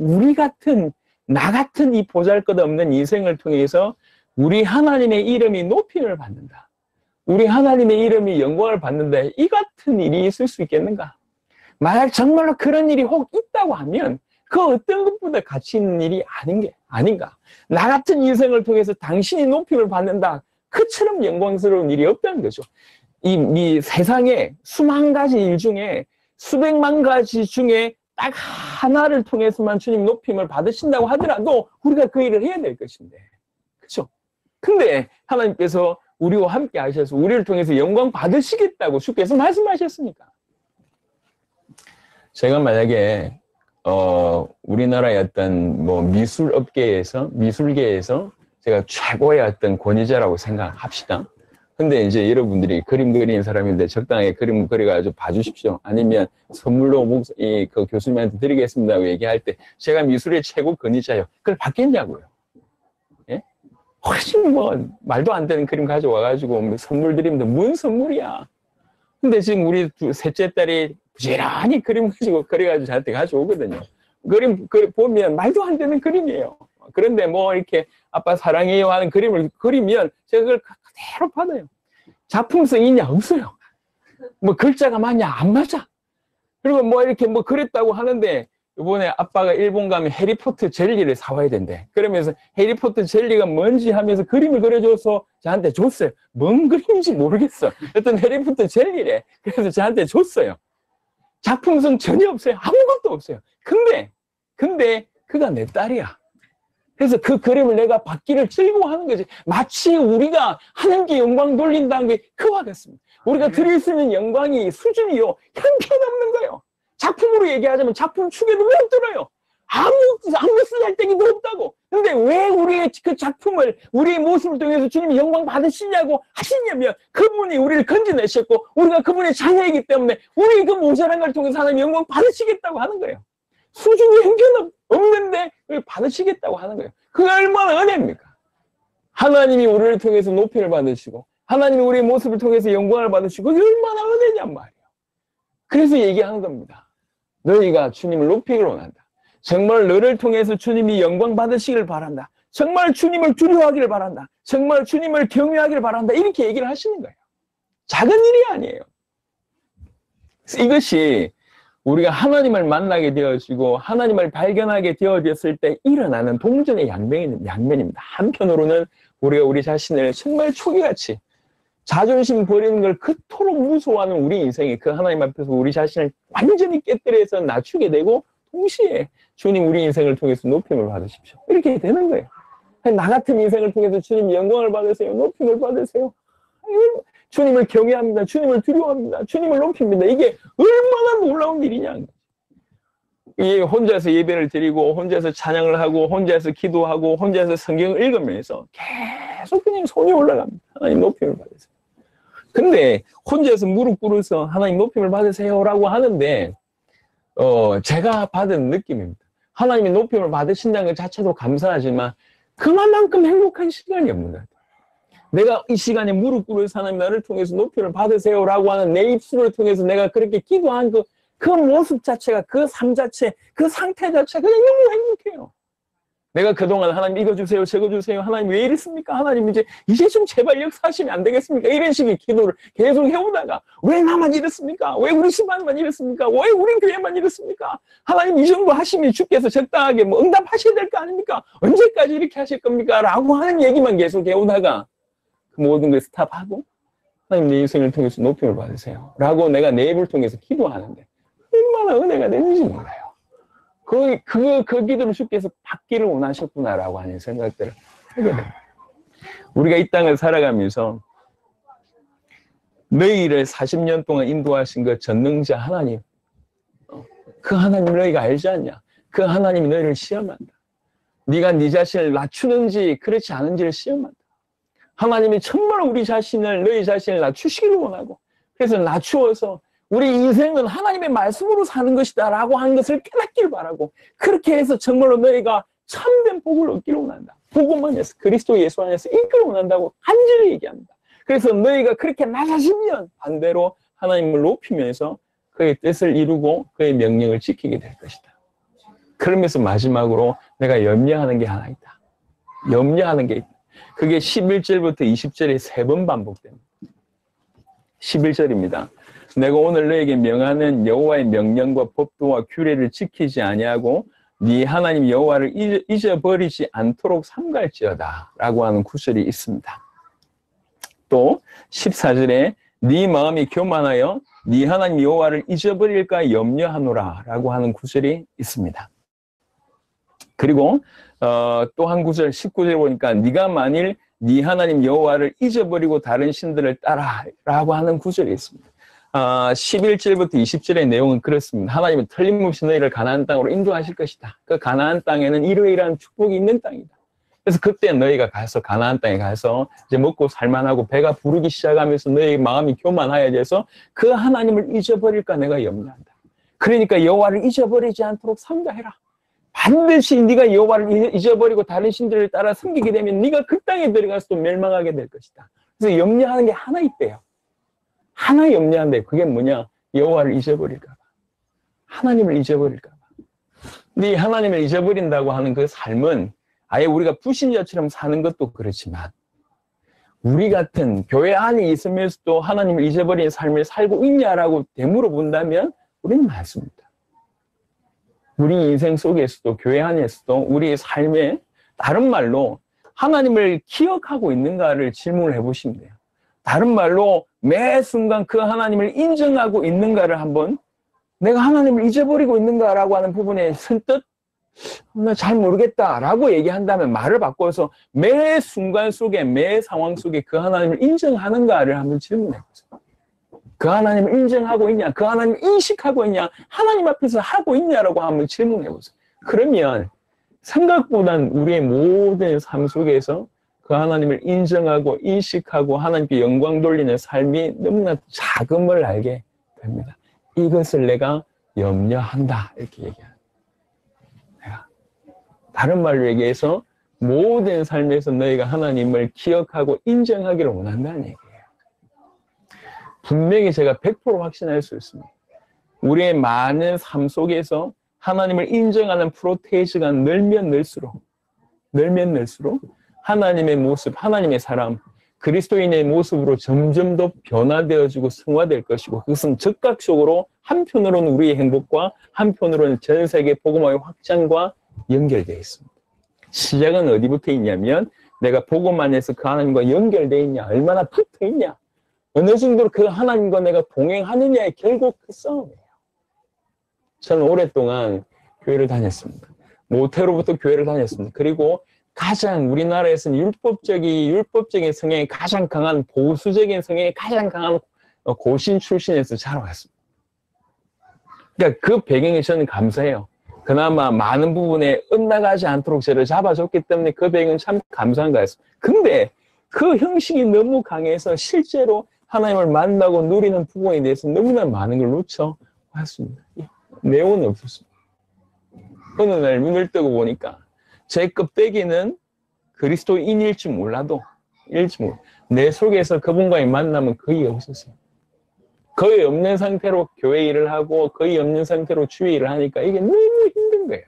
나 같은 이 보잘것없는 인생을 통해서 우리 하나님의 이름이 높임을 받는다. 우리 하나님의 이름이 영광을 받는다. 이 같은 일이 있을 수 있겠는가? 만약 정말로 그런 일이 혹 있다고 하면 그 어떤 것보다 가치 있는 일이 아닌가? 나 같은 인생을 통해서 당신이 높임을 받는다. 그처럼 영광스러운 일이 없다는 거죠. 이 세상에 수만 가지 일 중에 수백만 가지 중에 딱 하나를 통해서만 주님 높임을 받으신다고 하더라도 우리가 그 일을 해야 될 것인데. 그렇죠? 근데 하나님께서 우리와 함께 하셔서 우리를 통해서 영광 받으시겠다고 주께서 말씀하셨으니까. 제가 만약에 우리나라의 어떤 뭐 미술계에서 제가 최고의 어떤 권위자라고 생각합시다. 근데 이제 여러분들이 그림 그리는 사람인데 적당하게 그림 그려가지고 봐주십시오. 아니면 선물로 그 교수님한테 드리겠습니다고 얘기할 때 제가 미술의 최고 권위자요. 그걸 받겠냐고요. 예? 훨씬 뭐 말도 안 되는 그림 가져와가지고 선물 드리면 뭔 선물이야. 근데 지금 우리 셋째 딸이 부지런히 그림 가지고 그려가지고 저한테 가져오거든요. 그림 보면 말도 안 되는 그림이에요. 그런데 뭐 이렇게 아빠 사랑해요 하는 그림을 그리면 제가 그걸 그대로 받아요. 작품성 있냐? 없어요. 뭐 글자가 맞냐? 안 맞아. 그리고 뭐 이렇게 뭐 그랬다고 하는데 이번에 아빠가 일본 가면 해리포터 젤리를 사와야 된대. 그러면서 해리포터 젤리가 뭔지 하면서 그림을 그려줘서 저한테 줬어요. 뭔 그림인지 모르겠어. 어떤 해리포터 젤리래. 그래서 저한테 줬어요. 작품성 전혀 없어요. 아무것도 없어요. 근데 그가 내 딸이야. 그래서 그 그림을 내가 받기를 즐거워하는 거지. 마치 우리가 하나님께 영광 돌린다는 게 그와 같습니다. 우리가 드릴 수 있는 영광이 수준이요 형편없는 거예요. 작품으로 얘기하자면 작품 축에도 못 들어요. 아무 쓰잘데기도 없다고. 근데 왜 우리의 그 작품을 우리의 모습을 통해서 주님이 영광 받으시냐고 하시냐면 그분이 우리를 건져내셨고 우리가 그분의 자녀이기 때문에 우리 그 모자란 걸 통해서 하나님 영광 받으시겠다고 하는 거예요. 수준이 형편없는데 그걸 받으시겠다고 하는 거예요. 그게 얼마나 은혜입니까? 하나님이 우리를 통해서 높임을 받으시고 하나님이 우리의 모습을 통해서 영광을 받으시고 그게 얼마나 은혜냔 말이에요. 그래서 얘기하는 겁니다. 너희가 주님을 높이기를 원한다. 정말 너를 통해서 주님이 영광 받으시길 바란다. 정말 주님을 두려워하기를 바란다. 정말 주님을 경외하기를 바란다. 이렇게 얘기를 하시는 거예요. 작은 일이 아니에요. 이것이 우리가 하나님을 만나게 되어지고 하나님을 발견하게 되어졌을 때 일어나는 동전의 양면입니다. 한편으로는 우리가 우리 자신을 정말 초기같이 자존심 버리는 걸 그토록 무서워하는 우리 인생이 그 하나님 앞에서 우리 자신을 완전히 깨뜨려서 낮추게 되고 동시에 주님 우리 인생을 통해서 높임을 받으십시오. 이렇게 되는 거예요. 나 같은 인생을 통해서 주님 영광을 받으세요. 높임을 받으세요. 주님을 경외합니다. 주님을 두려워합니다. 주님을 높입니다. 이게 얼마나 놀라운 일이냐. 이 혼자서 예배를 드리고 혼자서 찬양을 하고 혼자서 기도하고 혼자서 성경을 읽으면서 계속 그냥 손이 올라갑니다. 하나님 높임을 받으세요. 근데 혼자서 무릎 꿇어서 하나님 높임을 받으세요라고 하는데 제가 받은 느낌입니다. 하나님이 높임을 받으신다는 것 자체도 감사하지만 그만큼 행복한 시간이 없는 것 같아요. 내가 이 시간에 무릎 꿇어서 하나님 나를 통해서 높임을 받으세요라고 하는 내 입술을 통해서 내가 그렇게 기도한 그 모습 자체가, 그 삶 자체, 그 상태 자체가 그냥 너무 행복해요. 내가 그동안 하나님 이거 주세요, 저거 주세요, 하나님 왜 이랬습니까? 하나님 이제 좀 제발 역사하시면 안 되겠습니까? 이런 식의 기도를 계속 해오다가 왜 나만 이랬습니까? 왜 우리 집안만 이랬습니까? 왜 우리 교회만 이랬습니까? 하나님 이 정도 하시면 주께서 적당하게 응답하셔야 될 거 아닙니까? 언제까지 이렇게 하실 겁니까? 라고 하는 얘기만 계속 해오다가 그 모든 걸 스탑하고 하나님 내 인생을 통해서 높임을 받으세요 라고 내가 내 입을 통해서 기도하는데 얼마나 은혜가 되는지 몰라요. 그 기도를 주께서 받기를 원하셨구나라고 하는 생각들을 하게 됩니다. 우리가 이 땅을 살아가면서 너희를 40년 동안 인도하신 그 전능자 하나님, 그 하나님을 너희가 알지 않냐? 그 하나님이 너희를 시험한다. 네가 네 자신을 낮추는지 그렇지 않은지를 시험한다. 하나님이 정말 우리 자신을, 너희 자신을 낮추시기를 원하고, 그래서 낮추어서 우리 인생은 하나님의 말씀으로 사는 것이다 라고 하는 것을 깨닫기를 바라고, 그렇게 해서 정말로 너희가 참된 복을 얻기를 원한다. 복음만 해서 그리스도 예수 안에서 있기를 원한다고 간절히 얘기합니다. 그래서 너희가 그렇게 낮아지면 반대로 하나님을 높이면서 그의 뜻을 이루고 그의 명령을 지키게 될 것이다. 그러면서 마지막으로 내가 염려하는 게 하나 있다. 염려하는 게 있다. 그게 11절부터 20절에 3번 반복됩니다. 11절입니다. 내가 오늘 너에게 명하는 여호와의 명령과 법도와 규례를 지키지 아니하고 네 하나님 여호와를 잊어버리지 않도록 삼갈지어다 라고 하는 구절이 있습니다. 또 14절에 네 마음이 교만하여 네 하나님 여호와를 잊어버릴까 염려하노라 라고 하는 구절이 있습니다. 그리고 또 한 구절 19절에 보니까 네가 만일 네 하나님 여호와를 잊어버리고 다른 신들을 따라 라고 하는 구절이 있습니다. 11절부터 20절의 내용은 그렇습니다. 하나님은 틀림없이 너희를 가나안 땅으로 인도하실 것이다. 그 가나안 땅에는 이러이러한 축복이 있는 땅이다. 그래서 그때 너희가 가서 가나안 땅에 가서 이제 먹고 살만하고 배가 부르기 시작하면서 너희 마음이 교만하여 돼서 그 하나님을 잊어버릴까 내가 염려한다. 그러니까 여호와를 잊어버리지 않도록 삼가해라. 반드시 네가 여호와를 잊어버리고 다른 신들을 따라 섬기게 되면 네가 그 땅에 들어가서 또 멸망하게 될 것이다. 그래서 염려하는 게 하나 있대요. 하나 염려한데 그게 뭐냐? 여호와를 잊어버릴까 봐. 하나님을 잊어버릴까 봐. 근데 하나님을 잊어버린다고 하는 그 삶은 아예 우리가 불신자처럼 사는 것도 그렇지만 우리 같은 교회 안에 있으면서도 하나님을 잊어버린 삶을 살고 있냐라고 되물어 본다면 우리는 많습니다. 우리 인생 속에서도 교회 안에서도 우리의 삶에 다른 말로 하나님을 기억하고 있는가를 질문을 해보시면 돼요. 다른 말로 매 순간 그 하나님을 인정하고 있는가를 한번 내가 하나님을 잊어버리고 있는가라고 하는 부분에 선뜻 나 잘 모르겠다라고 얘기한다면 말을 바꿔서 매 순간 속에 매 상황 속에 그 하나님을 인정하는가를 한번 질문해 보세요. 그 하나님을 인정하고 있냐? 그 하나님을 인식하고 있냐? 하나님 앞에서 하고 있냐라고 한번 질문해 보세요. 그러면 생각보단 우리의 모든 삶 속에서 그 하나님을 인정하고 인식하고 하나님께 영광 돌리는 삶이 너무나 작음을 알게 됩니다. 이것을 내가 염려한다 이렇게 얘기합니다. 내가 다른 말로 얘기해서 모든 삶에서 너희가 하나님을 기억하고 인정하기를 원한다는 얘기예요. 분명히 제가 100% 확신할 수 있습니다. 우리의 많은 삶 속에서 하나님을 인정하는 프로테이지가 늘면 늘수록 하나님의 모습, 하나님의 사람, 그리스도인의 모습으로 점점 더 변화되어지고 승화될 것이고 그것은 즉각적으로 한편으로는 우리의 행복과 한편으로는 전 세계 복음화의 확장과 연결되어 있습니다. 시작은 어디부터 있냐면 내가 복음 안에서 그 하나님과 연결되어 있냐, 얼마나 붙어 있냐, 어느 정도로 그 하나님과 내가 동행하느냐의 결국 그 싸움이에요. 저는 오랫동안 교회를 다녔습니다. 모태로부터 교회를 다녔습니다. 그리고 가장 우리나라에서는 율법적인 성향이 가장 강한 보수적인 성향이 가장 강한 고신 출신에서 자라왔습니다. 그러니까 그 배경에 저는 감사해요. 그나마 많은 부분에 엇나가지 않도록 저를 잡아줬기 때문에 그 배경은 참 감사한 거였어요. 근데 그 형식이 너무 강해서 실제로 하나님을 만나고 누리는 부분에 대해서 너무나 많은 걸 놓쳐왔습니다. 내용은 없었습니다. 어느 날 눈을 뜨고 보니까 제 껍데기는 그리스도인일 줄 몰라도 내 속에서 그분과의 만남은 거의 없었어요. 거의 없는 상태로 교회 일을 하고 거의 없는 상태로 주의 일을 하니까 이게 너무 힘든 거예요.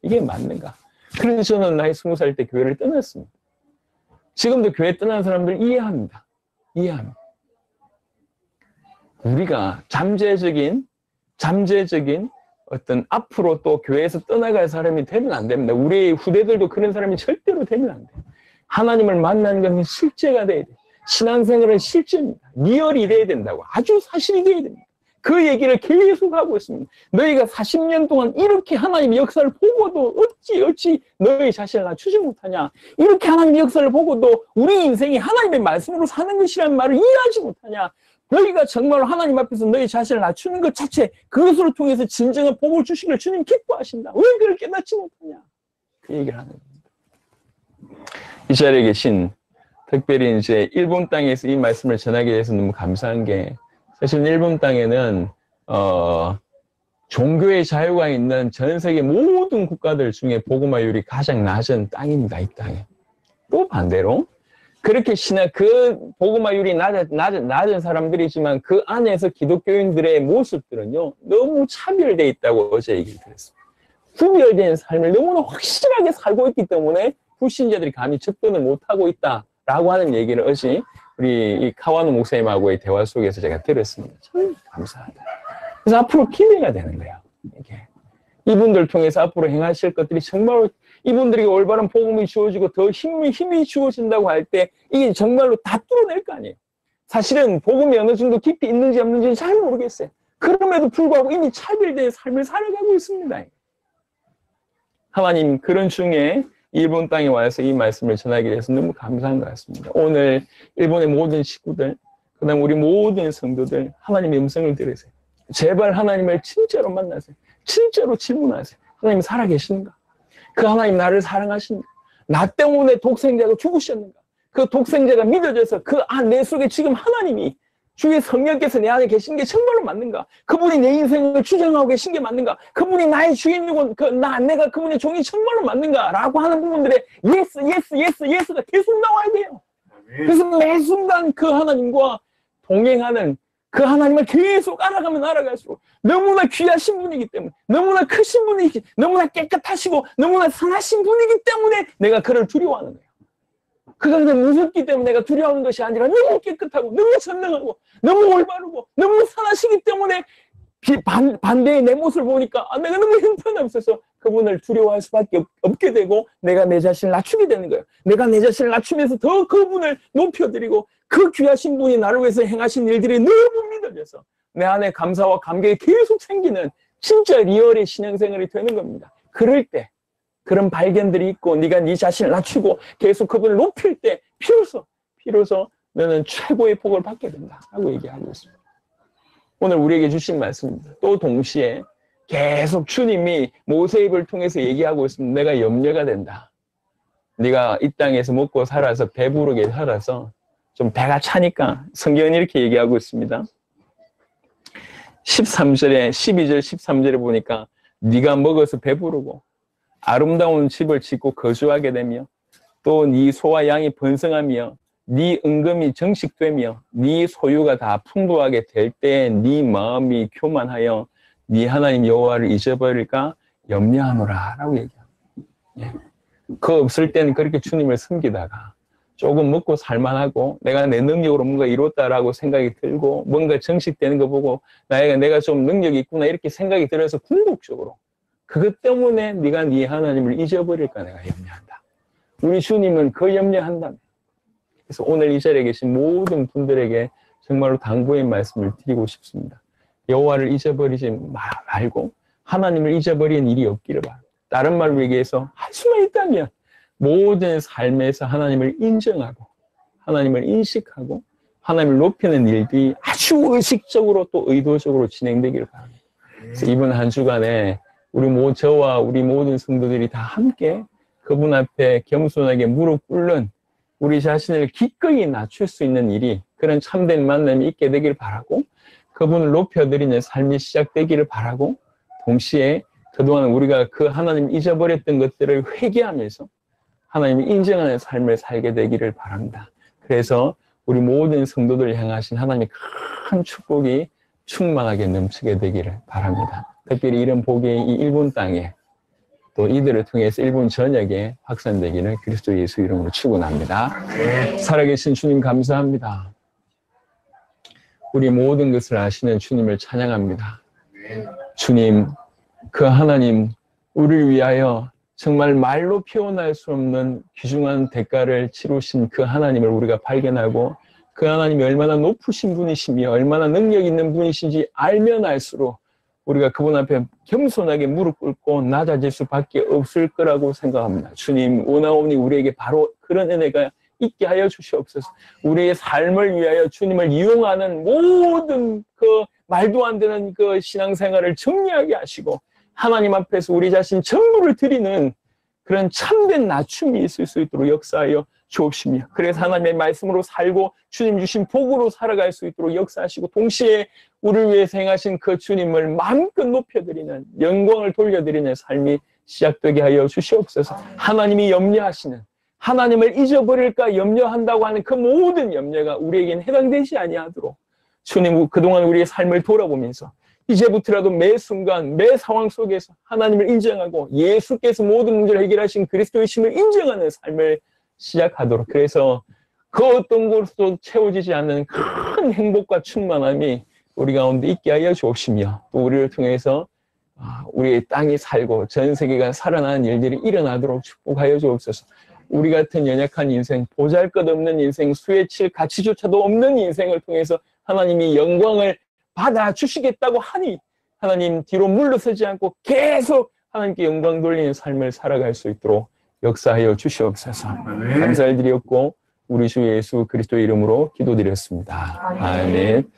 이게 맞는가? 그래서 저는 나이 20살 때 교회를 떠났습니다. 지금도 교회 떠난 사람들 이해합니다. 우리가 잠재적인 어떤 앞으로 또 교회에서 떠나갈 사람이 되면 안 됩니다. 우리 후대들도 그런 사람이 절대로 되면 안 돼요. 하나님을 만나는 것은 실제가 돼야 돼요. 신앙생활은 실제입니다. 리얼이 돼야 된다고. 아주 사실이 돼야 됩니다. 그 얘기를 계속 하고 있습니다. 너희가 40년 동안 이렇게 하나님의 역사를 보고도 어찌 너희 자신을 낮추지 못하냐. 이렇게 하나님의 역사를 보고도 우리 인생이 하나님의 말씀으로 사는 것이라는 말을 이해하지 못하냐. 너희가 정말로 하나님 앞에서 너희 자신을 낮추는 것 자체, 그것으로 통해서 진정한 복을 주시기를 주님 기뻐하신다. 왜 그걸 깨닫지 못하냐. 그 얘기를 하는 겁니다. 이 자리에 계신 특별히 이제 일본 땅에서 이 말씀을 전하게 돼서 너무 감사한 게, 사실 일본 땅에는 종교의 자유가 있는 전 세계 모든 국가들 중에 복음화율이 가장 낮은 땅입니다. 이 땅에. 또 반대로 그렇게 그 복음화율이 낮은 사람들이지만 그 안에서 기독교인들의 모습들은요 너무 차별되어 있다고 어제 얘기를 드렸습니다. 구별된 삶을 너무나 확실하게 살고 있기 때문에 불신자들이 감히 접근을 못하고 있다라고 하는 얘기를 어제 우리 이 카와노 목사님하고의 대화 속에서 제가 들었습니다. 참 감사하다. 그래서 앞으로 기대가 되는 거예요. 이게. 이분들 통해서 앞으로 행하실 것들이 정말 이분들에게 올바른 복음이 주어지고 더 힘이 주어진다고 할 때 이게 정말로 다 뚫어낼 거 아니에요. 사실은 복음이 어느 정도 깊이 있는지 없는지는 잘 모르겠어요. 그럼에도 불구하고 이미 차별된 삶을 살아가고 있습니다. 하나님 그런 중에 일본 땅에 와서 이 말씀을 전하게 돼서 너무 감사한 것 같습니다. 오늘 일본의 모든 식구들, 그다음 우리 모든 성도들 하나님의 음성을 들으세요. 제발 하나님을 진짜로 만나세요. 진짜로 질문하세요. 하나님 살아계시는가? 그 하나님 나를 사랑하시는가? 나 때문에 독생자가 죽으셨는가? 그 독생자가 믿어져서 내 속에 지금 하나님이 주의 성령께서 내 안에 계신 게 정말로 맞는가? 그분이 내 인생을 주장하고 계신 게 맞는가? 그분이 나의 주인이고 내가 그분의 종이 정말로 맞는가? 라고 하는 부분들에 예스가 계속 나와야 돼요. 그래서 매 순간 그 하나님과 동행하는 그 하나님을 계속 알아가면 알아갈수록 너무나 귀하신 분이기 때문에, 너무나 크신 분이기, 너무나 깨끗하시고 너무나 선하신 분이기 때문에 내가 그를 두려워하는 거예요. 그가 그냥 무섭기 때문에 내가 두려워하는 것이 아니라 너무 깨끗하고 너무 선명하고 너무 올바르고 너무 선하시기 때문에 반대의 내 모습을 보니까 내가 너무 형편없어서 그분을 두려워할 수밖에 없게 되고 내가 내 자신을 낮추게 되는 거예요. 내가 내 자신을 낮추면서 더 그분을 높여드리고 그 귀하신 분이 나를 위해서 행하신 일들이 너무 믿어져서 내 안에 감사와 감격이 계속 생기는 진짜 리얼의 신앙생활이 되는 겁니다. 그럴 때 그런 발견들이 있고 네가 네 자신을 낮추고 계속 그분을 높일 때 비로소 너는 최고의 복을 받게 된다라고 얘기하고 있습니다. 오늘 우리에게 주신 말씀입니다. 또 동시에 계속 주님이 모세입을 통해서 얘기하고 있습니다. 내가 염려가 된다. 네가 이 땅에서 먹고 살아서 배부르게 살아서 좀 배가 차니까 성경은 이렇게 얘기하고 있습니다. 12절 13절에 보니까 네가 먹어서 배부르고 아름다운 집을 짓고 거주하게 되며 또 네 소와 양이 번성하며 네 은금이 정식되며 네 소유가 다 풍부하게 될 때 네 마음이 교만하여 네 하나님 여호와를 잊어버릴까 염려하노라 라고 얘기합니다. 예. 그 없을 때는 그렇게 주님을 섬기다가 조금 먹고 살만하고 내가 내 능력으로 뭔가 이뤘다라고 생각이 들고 뭔가 정식되는 거 보고 내가 좀 능력이 있구나 이렇게 생각이 들어서 궁극적으로 그것 때문에 네가 네 하나님을 잊어버릴까 내가 염려한다. 우리 주님은 그 염려한다. 그래서 오늘 이 자리에 계신 모든 분들에게 정말로 당부의 말씀을 드리고 싶습니다. 여호와를 잊어버리지 말고 하나님을 잊어버리는 일이 없기를 바랍니다. 다른 말로 얘기해서 할 수만 있다면 모든 삶에서 하나님을 인정하고 하나님을 인식하고 하나님을 높이는 일들이 아주 의식적으로 또 의도적으로 진행되기를 바랍니다. 그래서 이번 한 주간에 저와 우리 모든 성도들이 다 함께 그분 앞에 겸손하게 무릎 꿇는 우리 자신을 기꺼이 낮출 수 있는 일이 그런 참된 만남이 있게 되길 바라고 그분을 높여드리는 삶이 시작되기를 바라고 동시에 그동안 우리가 그 하나님 잊어버렸던 것들을 회개하면서 하나님이 인정하는 삶을 살게 되기를 바랍니다. 그래서 우리 모든 성도들 향하신 하나님의 큰 축복이 충만하게 넘치게 되기를 바랍니다. 특별히 이런 복이 이 일본 땅에 또 이들을 통해서 일본 전역에 확산되기를 그리스도 예수 이름으로 축원합니다. 살아계신 주님 감사합니다. 우리 모든 것을 아시는 주님을 찬양합니다. 주님, 그 하나님, 우리를 위하여 정말 말로 표현할 수 없는 귀중한 대가를 치르신 그 하나님을 우리가 발견하고 그 하나님이 얼마나 높으신 분이시며 얼마나 능력 있는 분이신지 알면 알수록 우리가 그분 앞에 겸손하게 무릎 꿇고 낮아질 수밖에 없을 거라고 생각합니다. 주님, 원하오니 우리에게 바로 그런 은혜가 있게 하여 주시옵소서. 우리의 삶을 위하여 주님을 이용하는 모든 그 말도 안 되는 그 신앙생활을 정리하게 하시고 하나님 앞에서 우리 자신 전부를 드리는 그런 참된 낮춤이 있을 수 있도록 역사하여 주옵시며 그래서 하나님의 말씀으로 살고 주님 주신 복으로 살아갈 수 있도록 역사하시고 동시에 우리를 위해서 행하신 그 주님을 마음껏 높여드리는 영광을 돌려드리는 삶이 시작되게 하여 주시옵소서. 하나님이 염려하시는 하나님을 잊어버릴까 염려한다고 하는 그 모든 염려가 우리에게는 해당되지 아니하도록 주님 그동안 우리의 삶을 돌아보면서 이제부터라도 매 순간 매 상황 속에서 하나님을 인정하고 예수께서 모든 문제를 해결하신 그리스도의 힘을 인정하는 삶을 시작하도록 그래서 그 어떤 곳도 채워지지 않는 큰 행복과 충만함이 우리 가운데 있게 하여 주옵시며 또 우리를 통해서 우리의 땅이 살고 전 세계가 살아나는 일들이 일어나도록 축복하여 주옵소서. 우리 같은 연약한 인생, 보잘것없는 인생, 수에 칠 가치조차도 없는 인생을 통해서 하나님이 영광을 받아주시겠다고 하니 하나님 뒤로 물러서지 않고 계속 하나님께 영광 돌리는 삶을 살아갈 수 있도록 역사하여 주시옵소서. 감사를 드렸고 우리 주 예수 그리스도의 이름으로 기도드렸습니다. 아멘.